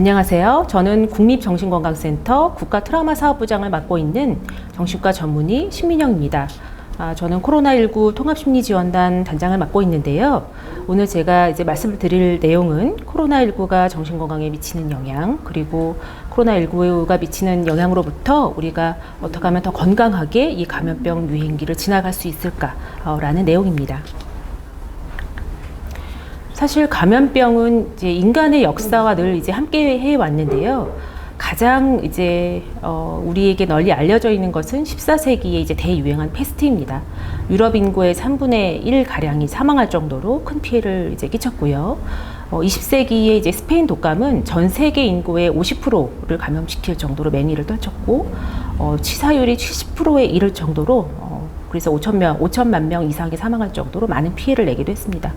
안녕하세요. 저는 국립정신건강센터 국가트라우마사업부장을 맡고 있는 정신과 전문의 신민영입니다. 저는 코로나19 통합심리지원단 단장을 맡고 있는데요. 오늘 제가 이제 말씀을 드릴 내용은 코로나19가 정신건강에 미치는 영향, 그리고 코로나19가 미치는 영향으로부터 우리가 어떻게 하면 더 건강하게 이 감염병 유행기를 지나갈 수 있을까라는 내용입니다. 사실 감염병은 이제 인간의 역사와 늘 이제 함께 해 왔는데요. 가장 이제 우리에게 널리 알려져 있는 것은 14세기에 이제 대유행한 페스트입니다. 유럽 인구의 3분의 1 가량이 사망할 정도로 큰 피해를 이제 끼쳤고요. 20세기에 이제 스페인 독감은 전 세계 인구의 50%를 감염시킬 정도로 맹위를 떨쳤고, 치사율이 70%에 이를 정도로 그래서 5천만 명 이상이 사망할 정도로 많은 피해를 내기도 했습니다.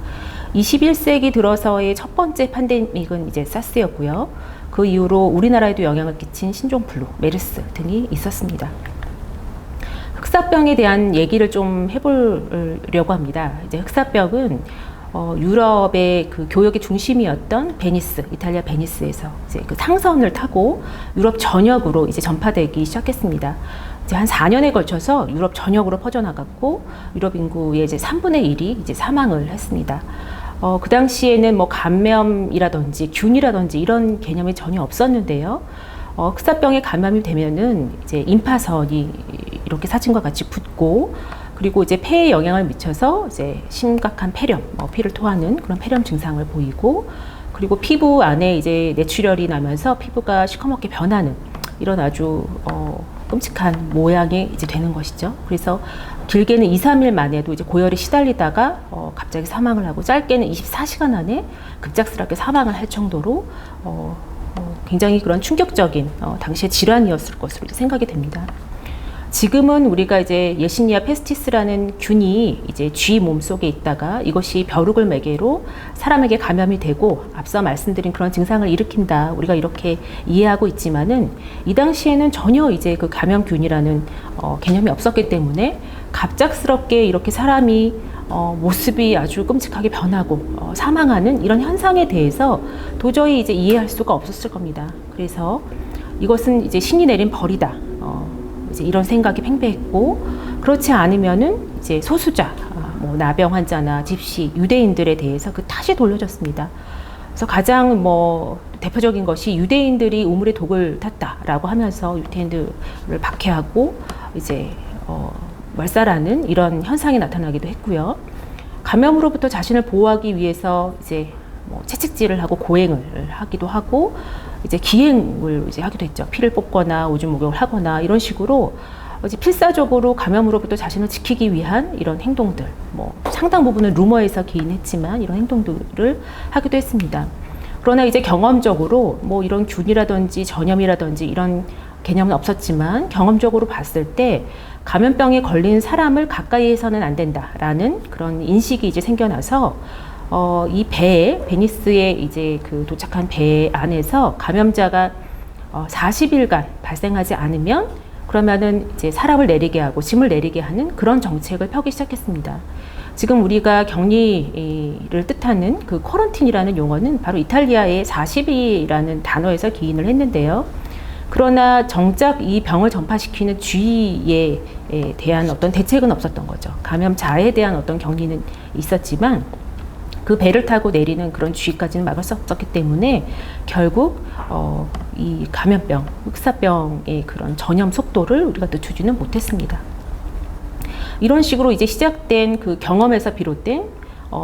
21세기 들어서의 첫 번째 팬데믹은 이제 사스였고요. 그 이후로 우리나라에도 영향을 끼친 신종플루, 메르스 등이 있었습니다. 흑사병에 대한 얘기를 좀 해보려고 합니다. 이제 흑사병은 유럽의 그 교역의 중심이었던 베니스, 이탈리아 베니스에서 이제 그 상선을 타고 유럽 전역으로 이제 전파되기 시작했습니다. 이제 한 4년에 걸쳐서 유럽 전역으로 퍼져나갔고, 유럽 인구의 이제 3분의 1이 이제 사망을 했습니다. 그 당시에는 뭐 감염이라든지 균이라든지 이런 개념이 전혀 없었는데요. 흑사병에 감염이 되면은 이제 임파선이 이렇게 사진과 같이 붓고, 그리고 이제 폐에 영향을 미쳐서 이제 심각한 폐렴, 피를 토하는 그런 폐렴 증상을 보이고, 그리고 피부 안에 이제 뇌출혈이 나면서 피부가 시커멓게 변하는 이런 아주 끔찍한 모양이 이제 되는 것이죠. 그래서 길게는 2, 3일 만에도 이제 고열에 시달리다가 갑자기 사망을 하고, 짧게는 24시간 안에 급작스럽게 사망을 할 정도로 굉장히 그런 충격적인 당시의 질환이었을 것으로 생각이 됩니다. 지금은 우리가 이제 예시니아 페스티스라는 균이 이제 쥐 몸속에 있다가 이것이 벼룩을 매개로 사람에게 감염이 되고 앞서 말씀드린 그런 증상을 일으킨다, 우리가 이렇게 이해하고 있지만은, 이 당시에는 전혀 이제 그 감염균이라는 개념이 없었기 때문에 갑작스럽게 이렇게 사람이 모습이 아주 끔찍하게 변하고 사망하는 이런 현상에 대해서 도저히 이제 이해할 수가 없었을 겁니다. 그래서 이것은 이제 신이 내린 벌이다, 이제 이런 생각이 팽배했고, 그렇지 않으면은 이제 소수자, 뭐 나병 환자나 집시, 유대인들에 대해서 그 탓이 돌려졌습니다. 그래서 가장 뭐 대표적인 것이 유대인들이 우물에 독을 탔다라고 하면서 유대인들을 박해하고 이제 말살하는 이런 현상이 나타나기도 했고요. 감염으로부터 자신을 보호하기 위해서 이제 뭐 채찍질을 하고 고행을 하기도 하고, 이제 기행을 이제 하기도 했죠. 피를 뽑거나 오줌 목욕을 하거나 이런 식으로 이제 필사적으로 감염으로부터 자신을 지키기 위한 이런 행동들, 뭐 상당 부분은 루머에서 기인했지만 이런 행동들을 하기도 했습니다. 그러나 이제 경험적으로 뭐 이런 균이라든지 전염이라든지 이런 개념은 없었지만, 경험적으로 봤을 때 감염병에 걸린 사람을 가까이 해서는 안 된다라는 그런 인식이 이제 생겨나서 이 배에, 베니스에 이제 그 도착한 배 안에서 감염자가 40일간 발생하지 않으면 그러면은 이제 사람을 내리게 하고 짐을 내리게 하는 그런 정책을 펴기 시작했습니다. 지금 우리가 격리를 뜻하는 그 쿼런틴이라는 용어는 바로 이탈리아의 40일이라는 단어에서 기인을 했는데요. 그러나 정작 이 병을 전파시키는 쥐에 대한 어떤 대책은 없었던 거죠. 감염자에 대한 어떤 격리는 있었지만 그 배를 타고 내리는 그런 쥐까지는 막을 수 없었기 때문에 결국 이 감염병, 흑사병의 그런 전염 속도를 우리가 늦추지는 못했습니다. 이런 식으로 이제 시작된 그 경험에서 비롯된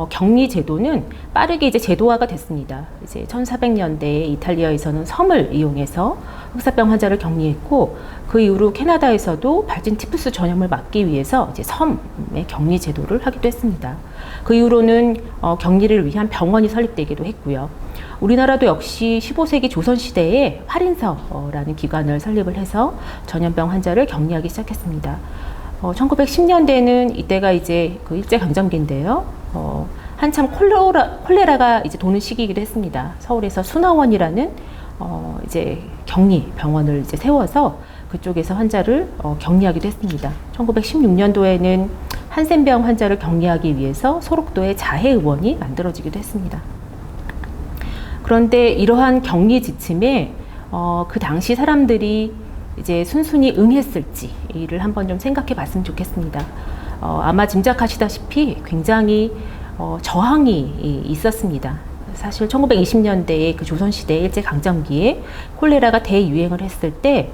격리 제도는 빠르게 이제 제도화가 됐습니다. 이제 1400년대에 이탈리아에서는 섬을 이용해서 흑사병 환자를 격리했고, 그 이후로 캐나다에서도 발진 티푸스 전염을 막기 위해서 이제 섬의 격리 제도를 하기도 했습니다. 그 이후로는 격리를 위한 병원이 설립되기도 했고요. 우리나라도 역시 15세기 조선시대에 활인서라는 기관을 설립을 해서 전염병 환자를 격리하기 시작했습니다. 1910년대는 이때가 이제 그 일제강점기인데요. 한참 콜레라가 이제 도는 시기이기도 했습니다. 서울에서 순화원이라는 이제 격리 병원을 이제 세워서 그쪽에서 환자를 격리하기도 했습니다. 1916년도에는 한센병 환자를 격리하기 위해서 소록도에 자해의원이 만들어지기도 했습니다. 그런데 이러한 격리 지침에 그 당시 사람들이 이제 순순히 응했을지를 한번 좀 생각해 봤으면 좋겠습니다. 아마 짐작하시다시피 굉장히 저항이 있었습니다. 사실 1920년대의 그 조선시대 일제강점기에 콜레라가 대유행을 했을 때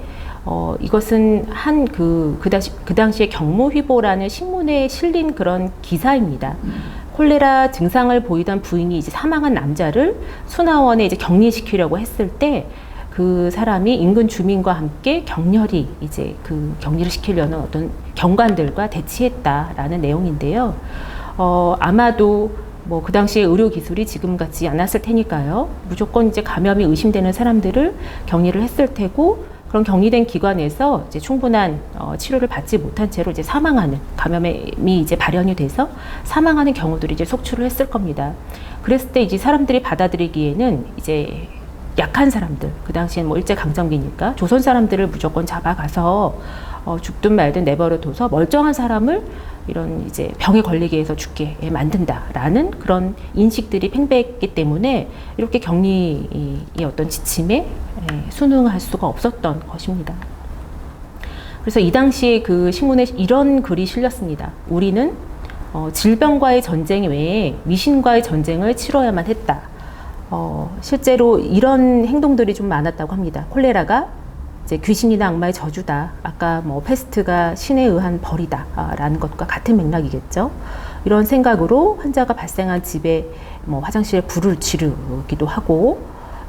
이것은 그 당시에 경무휘보라는 신문에 실린 그런 기사입니다. 콜레라 증상을 보이던 부인이 이제 사망한 남자를 수나원에 이제 격리시키려고 했을 때 그 사람이 인근 주민과 함께 격렬히 이제 그 격리를 시키려는 어떤 경관들과 대치했다라는 내용인데요. 아마도 뭐 그 당시에 의료 기술이 지금 같지 않았을 테니까요. 무조건 이제 감염이 의심되는 사람들을 격리를 했을 테고, 그런 격리된 기관에서 이제 충분한 치료를 받지 못한 채로 이제 사망하는, 감염이 이제 발현이 돼서 사망하는 경우들이 이제 속출을 했을 겁니다. 그랬을 때 이제 사람들이 받아들이기에는 이제 약한 사람들, 그 당시엔 뭐 일제 강점기니까 조선 사람들을 무조건 잡아가서 죽든 말든 내버려둬서 멀쩡한 사람을 이런 이제 병에 걸리게 해서 죽게 만든다라는 그런 인식들이 팽배했기 때문에 이렇게 격리의 어떤 지침에 순응할 수가 없었던 것입니다. 그래서 이 당시에 그 신문에 이런 글이 실렸습니다. 우리는 질병과의 전쟁 외에 미신과의 전쟁을 치러야만 했다. 실제로 이런 행동들이 좀 많았다고 합니다. 콜레라가 이제 귀신이나 악마의 저주다. 아까 뭐 패스트가 신에 의한 벌이다. 라는 것과 같은 맥락이겠죠. 이런 생각으로 환자가 발생한 집에 뭐 화장실에 불을 지르기도 하고,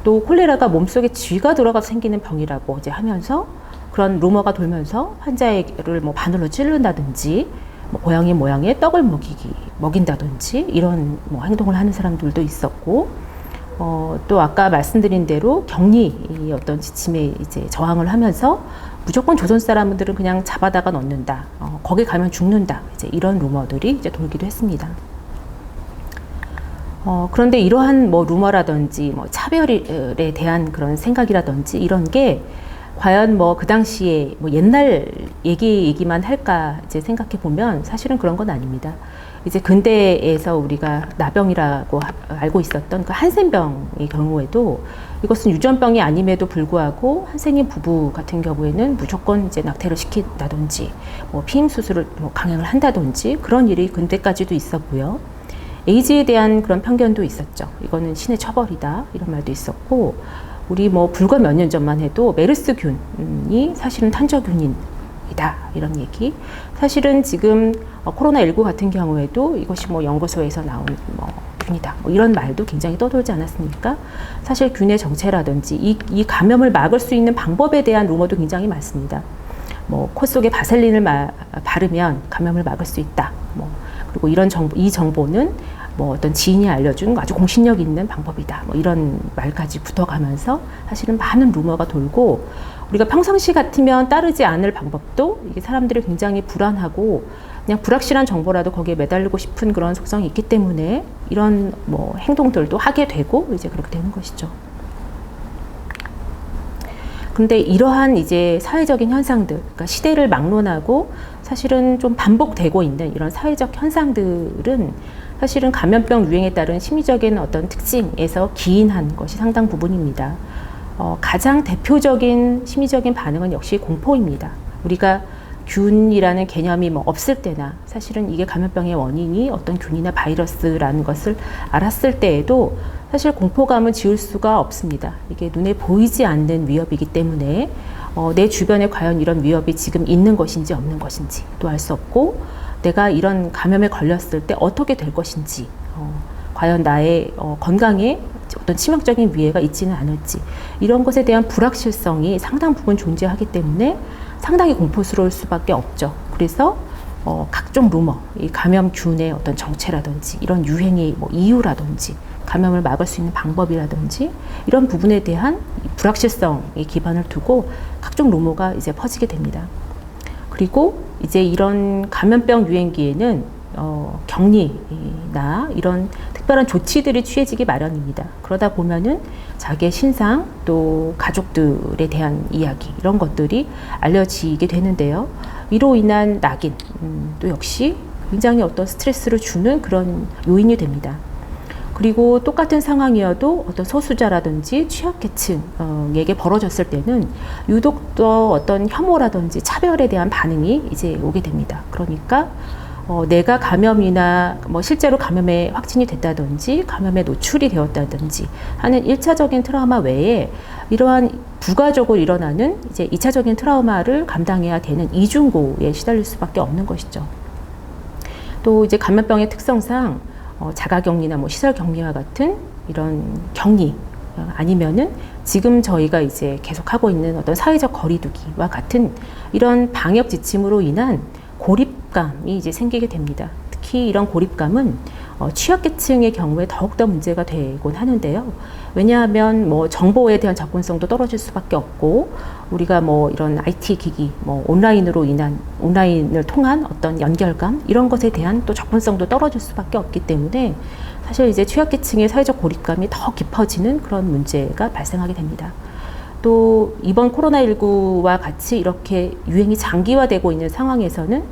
또 콜레라가 몸속에 쥐가 들어가서 생기는 병이라고 이제 하면서 그런 루머가 돌면서 환자를 뭐 바늘로 찌른다든지, 뭐 고양이 모양의 떡을 먹인다든지 이런 뭐 행동을 하는 사람들도 있었고, 또 아까 말씀드린 대로 격리 어떤 지침에 이제 저항을 하면서 무조건 조선 사람들은 그냥 잡아다가 넣는다, 거기 가면 죽는다, 이제 이런 루머들이 이제 돌기도 했습니다. 그런데 이러한 뭐 루머라든지 뭐 차별에 대한 그런 생각이라든지 이런 게 과연 뭐 그 당시에 뭐 옛날 얘기만 할까 이제 생각해 보면 사실은 그런 건 아닙니다. 이제 근대에서 우리가 나병이라고 알고 있었던 그 한센병의 경우에도 이것은 유전병이 아님에도 불구하고 한센인 부부 같은 경우에는 무조건 이제 낙태를 시킨다든지 뭐 피임 수술을 뭐 강행을 한다든지 그런 일이 근대까지도 있었고요. 에이즈에 대한 그런 편견도 있었죠. 이거는 신의 처벌이다 이런 말도 있었고, 우리 뭐 불과 몇 년 전만 해도 메르스균이 사실은 탄저균이다 이런 얘기. 사실은 지금 코로나19 같은 경우에도 이것이 뭐 연구소에서 나온 뭐 균이다 뭐 이런 말도 굉장히 떠돌지 않았습니까? 사실 균의 정체라든지 이 감염을 막을 수 있는 방법에 대한 루머도 굉장히 많습니다. 뭐 코 속에 바셀린을 바르면 감염을 막을 수 있다. 뭐 그리고 이 정보는 뭐 어떤 지인이 알려준 아주 공신력 있는 방법이다. 뭐 이런 말까지 붙어가면서 사실은 많은 루머가 돌고, 우리가 평상시 같으면 따르지 않을 방법도 이게 사람들이 굉장히 불안하고 그냥 불확실한 정보라도 거기에 매달리고 싶은 그런 속성이 있기 때문에 이런 뭐 행동들도 하게 되고 이제 그렇게 되는 것이죠. 근데 이러한 이제 사회적인 현상들, 그러니까 시대를 막론하고 사실은 좀 반복되고 있는 이런 사회적 현상들은 사실은 감염병 유행에 따른 심리적인 어떤 특징에서 기인한 것이 상당 부분입니다. 가장 대표적인 심리적인 반응은 역시 공포입니다. 우리가 균이라는 개념이 뭐 없을 때나 사실은 이게 감염병의 원인이 어떤 균이나 바이러스라는 것을 알았을 때에도 사실 공포감을 지울 수가 없습니다. 이게 눈에 보이지 않는 위협이기 때문에 내 주변에 과연 이런 위협이 지금 있는 것인지 없는 것인지도 알 수 없고, 내가 이런 감염에 걸렸을 때 어떻게 될 것인지, 과연 나의 건강에 어떤 치명적인 위해가 있지는 않을지, 이런 것에 대한 불확실성이 상당 부분 존재하기 때문에 상당히 공포스러울 수밖에 없죠. 그래서 각종 루머, 이 감염균의 어떤 정체라든지 이런 유행의 뭐 이유라든지 감염을 막을 수 있는 방법이라든지 이런 부분에 대한 불확실성에 기반을 두고 각종 루머가 이제 퍼지게 됩니다. 그리고 이제 이런 감염병 유행기에는 격리나 이런 특별한 조치들이 취해지기 마련입니다. 그러다 보면은 자기의 신상 또 가족들에 대한 이야기 이런 것들이 알려지게 되는데요. 이로 인한 낙인 또 역시 굉장히 어떤 스트레스를 주는 그런 요인이 됩니다. 그리고 똑같은 상황이어도 어떤 소수자라든지 취약계층에게 벌어졌을 때는 유독 더 어떤 혐오라든지 차별에 대한 반응이 이제 오게 됩니다. 그러니까 내가 감염이나 뭐 실제로 감염에 확진이 됐다든지 감염에 노출이 되었다든지 하는 1차적인 트라우마 외에 이러한 부가적으로 일어나는 이제 2차적인 트라우마를 감당해야 되는 이중고에 시달릴 수밖에 없는 것이죠. 또 이제 감염병의 특성상 자가격리나 뭐 시설격리와 같은 이런 격리 아니면은 지금 저희가 이제 계속하고 있는 어떤 사회적 거리두기와 같은 이런 방역 지침으로 인한 고립감이 이제 생기게 됩니다. 특히 이런 고립감은 취약계층의 경우에 더욱더 문제가 되곤 하는데요. 왜냐하면 뭐 정보에 대한 접근성도 떨어질 수밖에 없고 우리가 뭐 이런 IT 기기, 뭐 온라인을 통한 어떤 연결감 이런 것에 대한 또 접근성도 떨어질 수밖에 없기 때문에 사실 이제 취약계층의 사회적 고립감이 더 깊어지는 그런 문제가 발생하게 됩니다. 또 이번 코로나19와 같이 이렇게 유행이 장기화되고 있는 상황에서는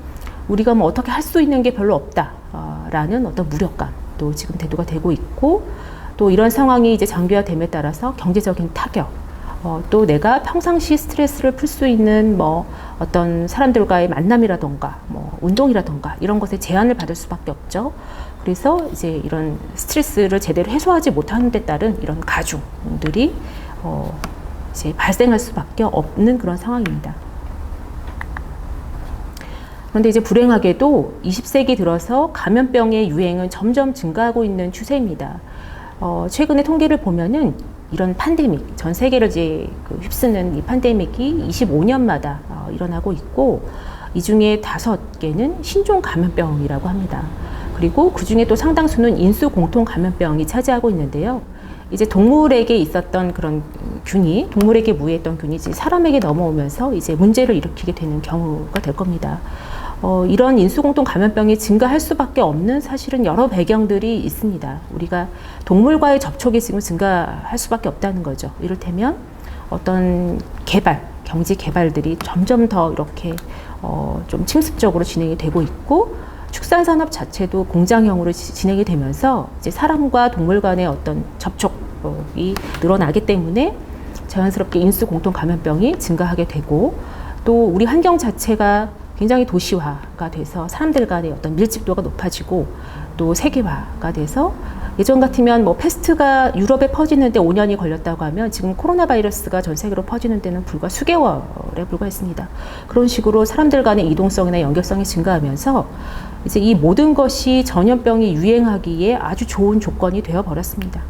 우리가 뭐 어떻게 할 수 있는 게 별로 없다라는 어떤 무력감도 지금 대두가 되고 있고 또 이런 상황이 이제 장기화됨에 따라서 경제적인 타격 또 내가 평상시 스트레스를 풀 수 있는 뭐 어떤 사람들과의 만남이라던가 뭐 운동이라던가 이런 것에 제한을 받을 수밖에 없죠. 그래서 이제 이런 스트레스를 제대로 해소하지 못하는 데 따른 이런 가중들이 이제 발생할 수밖에 없는 그런 상황입니다. 그런데 이제 불행하게도 20세기 들어서 감염병의 유행은 점점 증가하고 있는 추세입니다. 최근에 통계를 보면은 이런 팬데믹, 전 세계를 이제 휩쓰는 이 팬데믹이 25년마다 일어나고 있고 이 중에 5개는 신종 감염병이라고 합니다. 그리고 그 중에 또 상당수는 인수 공통 감염병이 차지하고 있는데요. 이제 동물에게 있었던 그런 균이, 동물에게 무해했던 균이 이제 사람에게 넘어오면서 이제 문제를 일으키게 되는 경우가 될 겁니다. 이런 인수공통 감염병이 증가할 수밖에 없는 사실은 여러 배경들이 있습니다. 우리가 동물과의 접촉이 지금 증가할 수밖에 없다는 거죠. 이를테면 어떤 경지 개발들이 점점 더 이렇게 좀 침습적으로 진행이 되고 있고 축산산업 자체도 공장형으로 진행이 되면서 이제 사람과 동물 간의 어떤 접촉이 늘어나기 때문에 자연스럽게 인수 공통 감염병이 증가하게 되고 또 우리 환경 자체가 굉장히 도시화가 돼서 사람들 간의 어떤 밀집도가 높아지고 또 세계화가 돼서 예전 같으면 뭐 패스트가 유럽에 퍼지는데 5년이 걸렸다고 하면 지금 코로나 바이러스가 전 세계로 퍼지는 데는 불과 수개월에 불과했습니다. 그런 식으로 사람들 간의 이동성이나 연결성이 증가하면서 이제 이 모든 것이 전염병이 유행하기에 아주 좋은 조건이 되어 버렸습니다.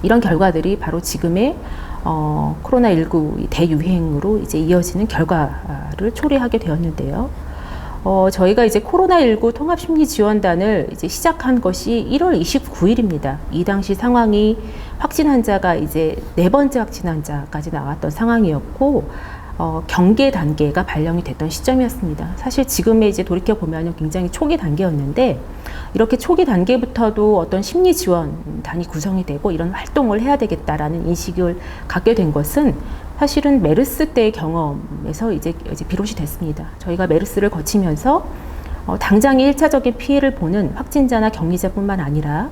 이런 결과들이 바로 지금의 코로나19 대유행으로 이제 이어지는 결과를 초래하게 되었는데요. 저희가 이제 코로나19 통합심리지원단을 이제 시작한 것이 1월 29일입니다. 이 당시 상황이 확진 환자가 이제 4번째 확진 환자까지 나왔던 상황이었고, 경계 단계가 발령이 됐던 시점이었습니다. 사실 지금에 이제 돌이켜 보면 굉장히 초기 단계였는데, 이렇게 초기 단계부터도 어떤 심리 지원단이 구성이 되고 이런 활동을 해야 되겠다라는 인식을 갖게 된 것은 사실은 메르스 때의 경험에서 이제 비롯이 됐습니다. 저희가 메르스를 거치면서 당장의 1차적인 피해를 보는 확진자나 격리자뿐만 아니라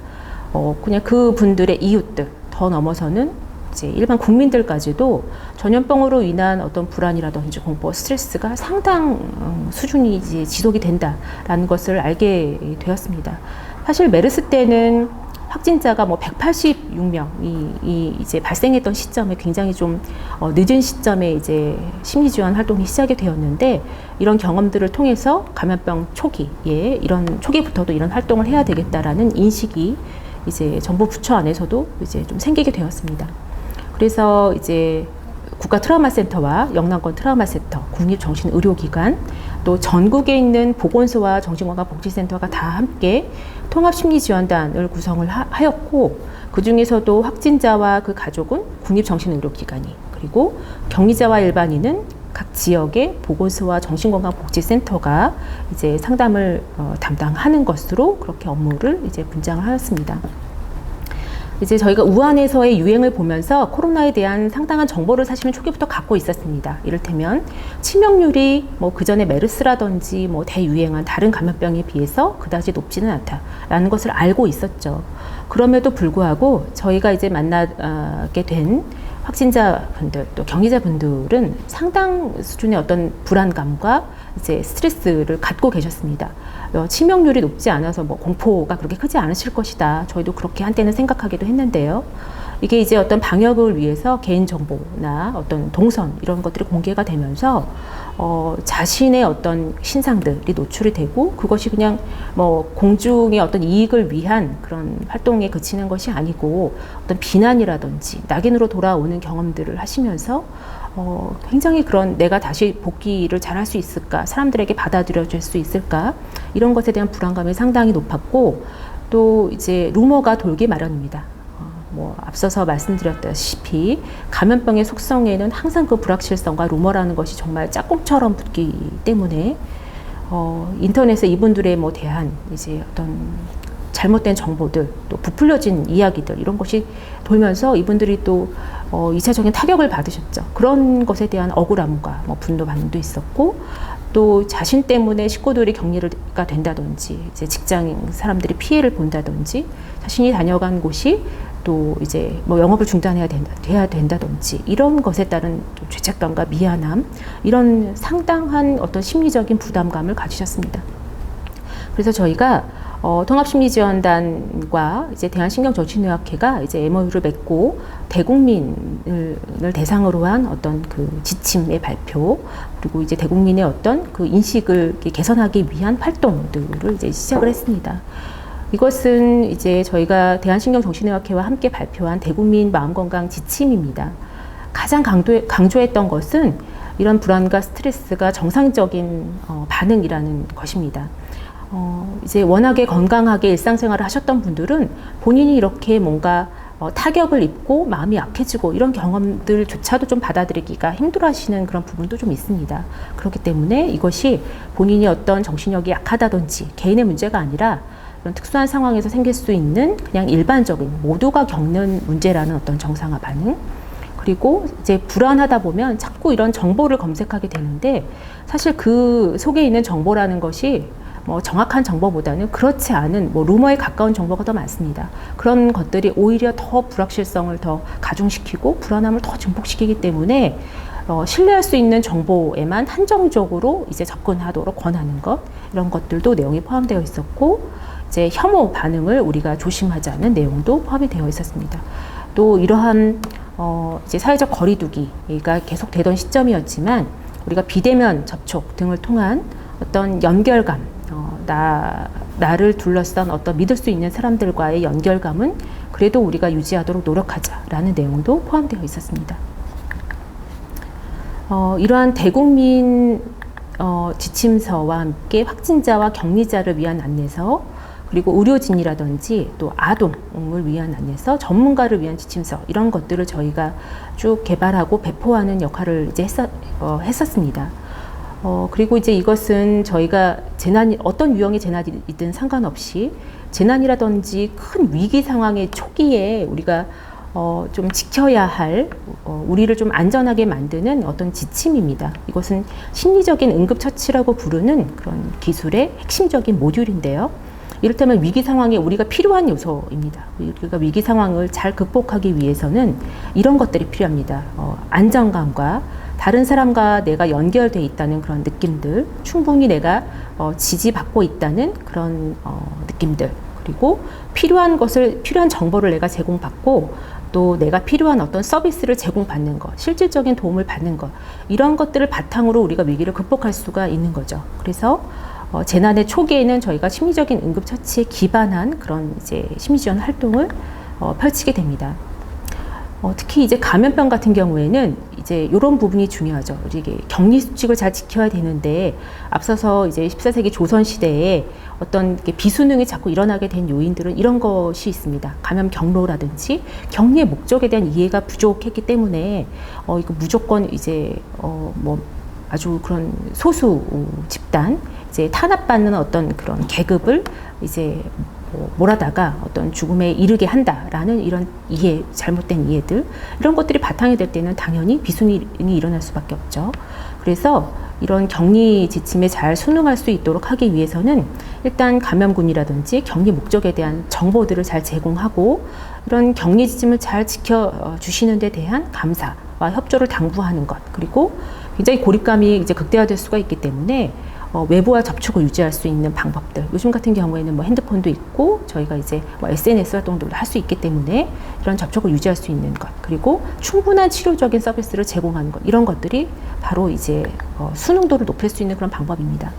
그냥 그 분들의 이웃들 더 넘어서는 이제 일반 국민들까지도 전염병으로 인한 어떤 불안이라든지 공포, 스트레스가 상당 수준이 이제 지속이 된다라는 것을 알게 되었습니다. 사실 메르스 때는 확진자가 뭐 186명이 이제 발생했던 시점에 굉장히 좀 늦은 시점에 이제 심리지원 활동이 시작이 되었는데 이런 경험들을 통해서 감염병 초기에 이런 초기부터도 이런 활동을 해야 되겠다라는 인식이 이제 정부 부처 안에서도 이제 좀 생기게 되었습니다. 그래서 이제 국가 트라우마 센터와 영남권 트라우마 센터, 국립정신의료기관, 또 전국에 있는 보건소와 정신건강복지센터가 다 함께 통합심리지원단을 구성을 하였고, 그 중에서도 확진자와 그 가족은 국립정신의료기관이, 그리고 격리자와 일반인은 각 지역의 보건소와 정신건강복지센터가 이제 상담을 담당하는 것으로 그렇게 업무를 이제 분장을 하였습니다. 이제 저희가 우한에서의 유행을 보면서 코로나에 대한 상당한 정보를 사실은 초기부터 갖고 있었습니다. 이를테면 치명률이 뭐 그전에 메르스라든지 뭐 대유행한 다른 감염병에 비해서 그다지 높지는 않다라는 것을 알고 있었죠. 그럼에도 불구하고 저희가 이제 만나게 된 확진자분들 또 격리자분들은 상당 수준의 어떤 불안감과 이제 스트레스를 갖고 계셨습니다. 치명률이 높지 않아서 뭐 공포가 그렇게 크지 않으실 것이다. 저희도 그렇게 한때는 생각하기도 했는데요. 이게 이제 어떤 방역을 위해서 개인정보나 어떤 동선 이런 것들이 공개가 되면서 자신의 어떤 신상들이 노출이 되고 그것이 그냥 뭐 공중의 어떤 이익을 위한 그런 활동에 그치는 것이 아니고 어떤 비난이라든지 낙인으로 돌아오는 경험들을 하시면서 굉장히 그런 내가 다시 복귀를 잘할 수 있을까, 사람들에게 받아들여질 수 있을까 이런 것에 대한 불안감이 상당히 높았고 또 이제 루머가 돌기 마련입니다. 뭐 앞서서 말씀드렸다시피 감염병의 속성에는 항상 그 불확실성과 루머라는 것이 정말 짝꿍처럼 붙기 때문에 인터넷에 이분들의 뭐 대한 이제 어떤 잘못된 정보들 또 부풀려진 이야기들 이런 것이 돌면서 이분들이 또 2차적인 타격을 받으셨죠. 그런 것에 대한 억울함과 뭐 분노 반응도 있었고 또 자신 때문에 식구들이 격리가 된다든지 이제 직장 사람들이 피해를 본다든지 자신이 다녀간 곳이 또 이제 뭐 영업을 중단해야 된다든지 이런 것에 따른 죄책감과 미안함 이런 상당한 어떤 심리적인 부담감을 가지셨습니다. 그래서 저희가 통합심리지원단과 이제 대한신경정신의학회가 이제 MOU를 맺고 대국민을 대상으로 한 어떤 그 지침의 발표 그리고 이제 대국민의 어떤 그 인식을 개선하기 위한 활동들을 이제 시작을 했습니다. 이것은 이제 저희가 대한신경정신의학회와 함께 발표한 대국민 마음건강 지침입니다. 가장 강조했던 것은 이런 불안과 스트레스가 정상적인 반응이라는 것입니다. 이제 워낙에 건강하게 일상생활을 하셨던 분들은 본인이 이렇게 뭔가 타격을 입고 마음이 약해지고 이런 경험들조차도 좀 받아들이기가 힘들어하시는 그런 부분도 좀 있습니다. 그렇기 때문에 이것이 본인이 어떤 정신력이 약하다든지 개인의 문제가 아니라 이런 특수한 상황에서 생길 수 있는 그냥 일반적인 모두가 겪는 문제라는 어떤 정상화 반응 그리고 이제 불안하다 보면 자꾸 이런 정보를 검색하게 되는데 사실 그 속에 있는 정보라는 것이 뭐 정확한 정보보다는 그렇지 않은 뭐 루머에 가까운 정보가 더 많습니다. 그런 것들이 오히려 더 불확실성을 더 가중시키고 불안함을 더 증폭시키기 때문에 신뢰할 수 있는 정보에만 한정적으로 이제 접근하도록 권하는 것 이런 것들도 내용이 포함되어 있었고 이제 혐오 반응을 우리가 조심하자는 내용도 포함이 되어 있었습니다. 또 이러한 이제 사회적 거리두기가 계속되던 시점이었지만 우리가 비대면 접촉 등을 통한 어떤 연결감 나를 둘러싼 어떤 믿을 수 있는 사람들과의 연결감은 그래도 우리가 유지하도록 노력하자라는 내용도 포함되어 있었습니다. 이러한 대국민 지침서와 함께 확진자와 격리자를 위한 안내서 그리고 의료진이라든지 또 아동을 위한 안내서 전문가를 위한 지침서 이런 것들을 저희가 쭉 개발하고 배포하는 역할을 이제 했었습니다. 그리고 이제 이것은 저희가 어떤 유형의 재난이든 상관없이 재난이라든지 큰 위기 상황의 초기에 우리가 좀 지켜야 할 우리를 좀 안전하게 만드는 어떤 지침입니다. 이것은 심리적인 응급처치라고 부르는 그런 기술의 핵심적인 모듈인데요. 이를테면 위기 상황에 우리가 필요한 요소입니다. 우리가 위기 상황을 잘 극복하기 위해서는 이런 것들이 필요합니다. 안정감과 다른 사람과 내가 연결돼 있다는 그런 느낌들, 충분히 내가 지지받고 있다는 그런 느낌들, 그리고 필요한 정보를 내가 제공받고 또 내가 필요한 어떤 서비스를 제공받는 것, 실질적인 도움을 받는 것, 이런 것들을 바탕으로 우리가 위기를 극복할 수가 있는 거죠. 그래서 재난의 초기에는 저희가 심리적인 응급처치에 기반한 그런 이제 심리지원 활동을 펼치게 됩니다. 특히 이제 감염병 같은 경우에는 이제 이런 부분이 중요하죠. 이게 격리 수칙을 잘 지켜야 되는데 앞서서 이제 14세기 조선 시대에 어떤 비수능이 자꾸 일어나게 된 요인들은 이런 것이 있습니다. 감염 경로라든지 격리의 목적에 대한 이해가 부족했기 때문에 이거 무조건 이제 뭐 아주 그런 소수 집단 이제 탄압받는 어떤 그런 계급을 이제 몰아다가 어떤 죽음에 이르게 한다라는 이런 이해, 잘못된 이해들, 이런 것들이 바탕이 될 때는 당연히 비순이이 일어날 수밖에 없죠. 그래서 이런 격리 지침에 잘 순응할 수 있도록 하기 위해서는 일단 감염군이라든지 격리 목적에 대한 정보들을 잘 제공하고 이런 격리 지침을 잘 지켜주시는 데 대한 감사와 협조를 당부하는 것, 그리고 굉장히 고립감이 이제 극대화될 수가 있기 때문에 외부와 접촉을 유지할 수 있는 방법들, 요즘 같은 경우에는 뭐 핸드폰도 있고 저희가 이제 뭐 SNS 활동들도 할 수 있기 때문에 이런 접촉을 유지할 수 있는 것, 그리고 충분한 치료적인 서비스를 제공하는 것, 이런 것들이 바로 이제 수능도를 높일 수 있는 그런 방법입니다.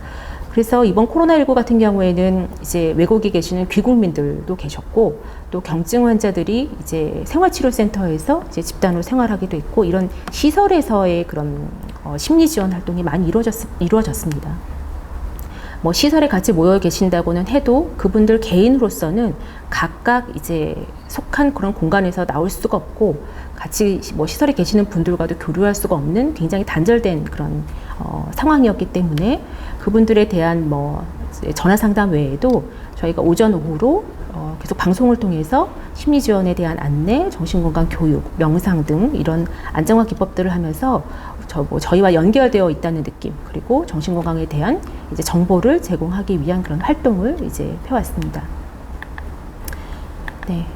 그래서 이번 코로나19 같은 경우에는 이제 외국에 계시는 귀국민들도 계셨고, 또 경증 환자들이 이제 생활치료센터에서 이제 집단으로 생활하기도 했고, 이런 시설에서의 그런 심리 지원 활동이 많이 이루어졌습니다. 뭐 시설에 같이 모여 계신다고는 해도 그분들 개인으로서는 각각 이제 속한 그런 공간에서 나올 수가 없고, 같이 뭐 시설에 계시는 분들과도 교류할 수가 없는 굉장히 단절된 그런 상황이었기 때문에 그분들에 대한 뭐 전화 상담 외에도 저희가 오전 오후로 계속 방송을 통해서 심리 지원에 대한 안내, 정신건강 교육, 명상 등 이런 안정화 기법들을 하면서 저희와 연결되어 있다는 느낌, 그리고 정신건강에 대한 이제 정보를 제공하기 위한 그런 활동을 이제 펴왔습니다. 네.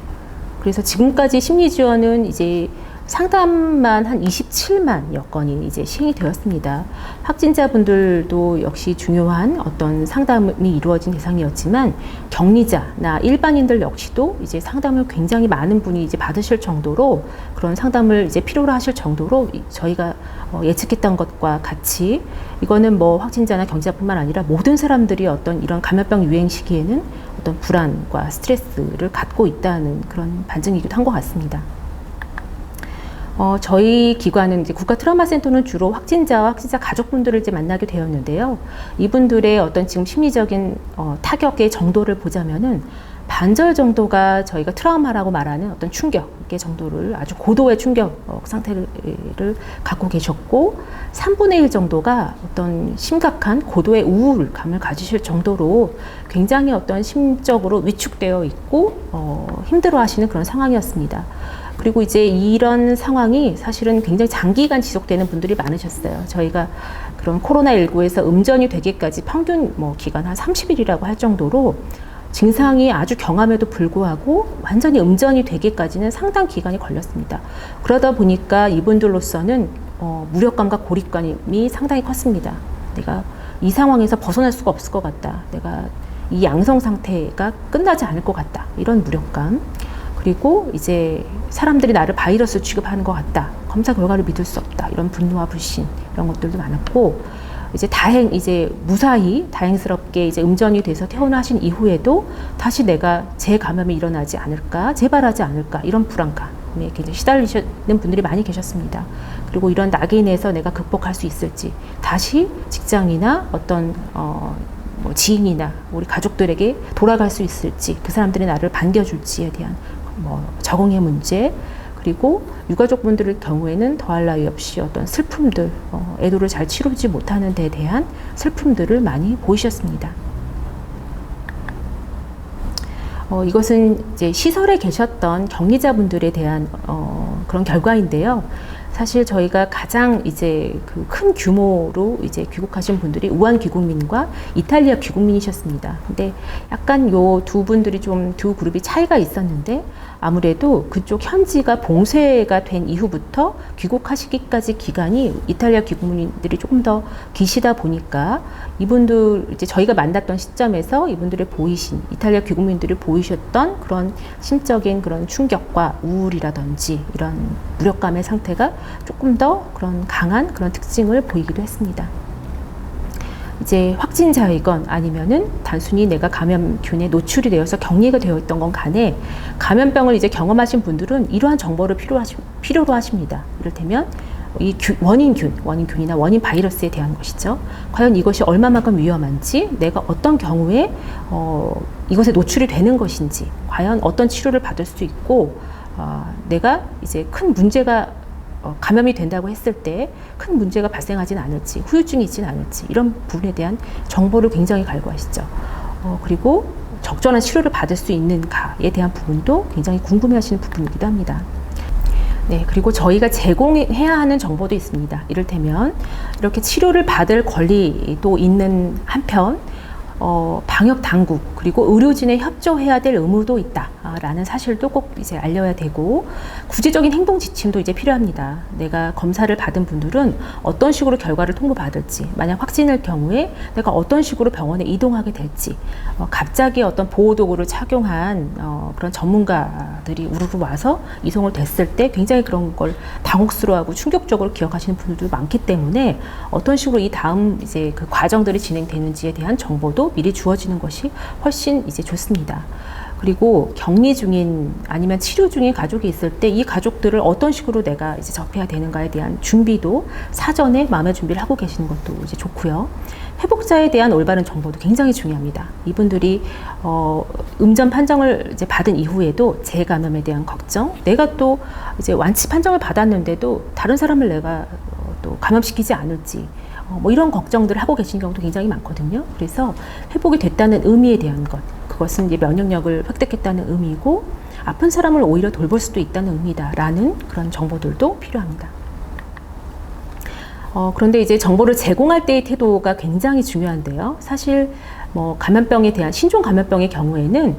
그래서 지금까지 심리 지원은 이제 상담만 한 27만여 건이 이제 시행이 되었습니다. 확진자분들도 역시 중요한 어떤 상담이 이루어진 대상이었지만, 격리자나 일반인들 역시도 이제 상담을 굉장히 많은 분이 이제 받으실 정도로, 그런 상담을 이제 필요로 하실 정도로 저희가 예측했던 것과 같이, 이거는 뭐 확진자나 격리자뿐만 아니라 모든 사람들이 어떤 이런 감염병 유행 시기에는 어떤 불안과 스트레스를 갖고 있다는 그런 반증이기도 한 것 같습니다. 저희 기관은 이제 국가 트라우마 센터는 주로 확진자와 확진자 가족분들을 이제 만나게 되었는데요. 이분들의 어떤 지금 심리적인 타격의 정도를 보자면은 반절 정도가 저희가 트라우마라고 말하는 어떤 충격의 정도를, 아주 고도의 충격 상태를 갖고 계셨고, 3분의 1 정도가 어떤 심각한 고도의 우울감을 가지실 정도로 굉장히 어떤 심적으로 위축되어 있고 힘들어 하시는 그런 상황이었습니다. 그리고 이제 이런 상황이 사실은 굉장히 장기간 지속되는 분들이 많으셨어요. 저희가 그런 코로나19에서 음전이 되기까지 평균 뭐 기간 한 30일이라고 할 정도로 증상이 아주 경함에도 불구하고 완전히 음전이 되기까지는 상당 기간이 걸렸습니다. 그러다 보니까 이분들로서는 무력감과 고립감이 상당히 컸습니다. 내가 이 상황에서 벗어날 수가 없을 것 같다. 내가 이 양성 상태가 끝나지 않을 것 같다. 이런 무력감. 그리고 이제 사람들이 나를 바이러스 취급하는 것 같다. 검사 결과를 믿을 수 없다. 이런 분노와 불신, 이런 것들도 많았고, 이제 무사히 다행스럽게 이제 음전이 돼서 퇴원하신 이후에도 다시 내가 재감염이 일어나지 않을까, 재발하지 않을까, 이런 불안감에 굉장히 시달리시는 분들이 많이 계셨습니다. 그리고 이런 낙인에서 내가 극복할 수 있을지, 다시 직장이나 어떤 뭐 지인이나 우리 가족들에게 돌아갈 수 있을지, 그 사람들이 나를 반겨줄지에 대한 뭐 적응의 문제, 그리고 유가족분들의 경우에는 더할 나위 없이 어떤 슬픔들, 애도를 잘 치르지 못하는 데 대한 슬픔들을 많이 보이셨습니다. 이것은 이제 시설에 계셨던 격리자분들에 대한 그런 결과인데요. 사실 저희가 가장 이제 그 큰 규모로 이제 귀국하신 분들이 우한 귀국민과 이탈리아 귀국민이셨습니다. 근데 약간 요 두 분들이 좀 두 그룹이 차이가 있었는데, 아무래도 그쪽 현지가 봉쇄가 된 이후부터 귀국하시기까지 기간이 이탈리아 귀국민들이 조금 더 기시다 보니까, 이분들 이제 저희가 만났던 시점에서 이분들의 보이신, 이탈리아 귀국민들이 보이셨던 그런 심적인 그런 충격과 우울이라든지 이런 무력감의 상태가 조금 더 그런 강한 그런 특징을 보이기도 했습니다. 이제 확진자이건 아니면은 단순히 내가 감염균에 노출이 되어서 격리가 되어 있던 건 간에, 감염병을 이제 경험하신 분들은 이러한 정보를 필요로 하십니다. 이를테면 이 원인균이나 원인 바이러스에 대한 것이죠. 과연 이것이 얼마만큼 위험한지, 내가 어떤 경우에 이것에 노출이 되는 것인지, 과연 어떤 치료를 받을 수 있고, 내가 이제 큰 문제가 감염이 된다고 했을 때 큰 문제가 발생하진 않을지, 후유증이 있진 않을지, 이런 부분에 대한 정보를 굉장히 갈구하시죠. 그리고 적절한 치료를 받을 수 있는가에 대한 부분도 굉장히 궁금해하시는 부분이기도 합니다. 네, 그리고 저희가 제공해야 하는 정보도 있습니다. 이를테면 이렇게 치료를 받을 권리도 있는 한편 방역 당국 그리고 의료진에 협조해야 될 의무도 있다라는 사실도 꼭 이제 알려야 되고, 구체적인 행동 지침도 이제 필요합니다. 내가 검사를 받은 분들은 어떤 식으로 결과를 통보받을지, 만약 확진일 경우에 내가 어떤 식으로 병원에 이동하게 될지, 갑자기 어떤 보호도구를 착용한 그런 전문가들이 우르르 와서 이송을 됐을 때 굉장히 그런 걸 당혹스러워하고 충격적으로 기억하시는 분들도 많기 때문에 어떤 식으로 이 다음 이제 그 과정들이 진행되는지에 대한 정보도 미리 주어지는 것이 훨씬 이제 좋습니다. 그리고 격리 중인 아니면 치료 중인 가족이 있을 때 이 가족들을 어떤 식으로 내가 이제 접해야 되는가에 대한 준비도 사전에 마음의 준비를 하고 계시는 것도 이제 좋고요. 회복자에 대한 올바른 정보도 굉장히 중요합니다. 이분들이 음전 판정을 이제 받은 이후에도 재감염에 대한 걱정, 내가 또 이제 완치 판정을 받았는데도 다른 사람을 내가 또 감염시키지 않을지, 뭐 이런 걱정들을 하고 계신 경우도 굉장히 많거든요. 그래서 회복이 됐다는 의미에 대한 것, 그것은 이제 면역력을 획득했다는 의미고 아픈 사람을 오히려 돌볼 수도 있다는 의미다라는 그런 정보들도 필요합니다. 그런데 이제 정보를 제공할 때의 태도가 굉장히 중요한데요. 사실 뭐 감염병에 대한 신종 감염병의 경우에는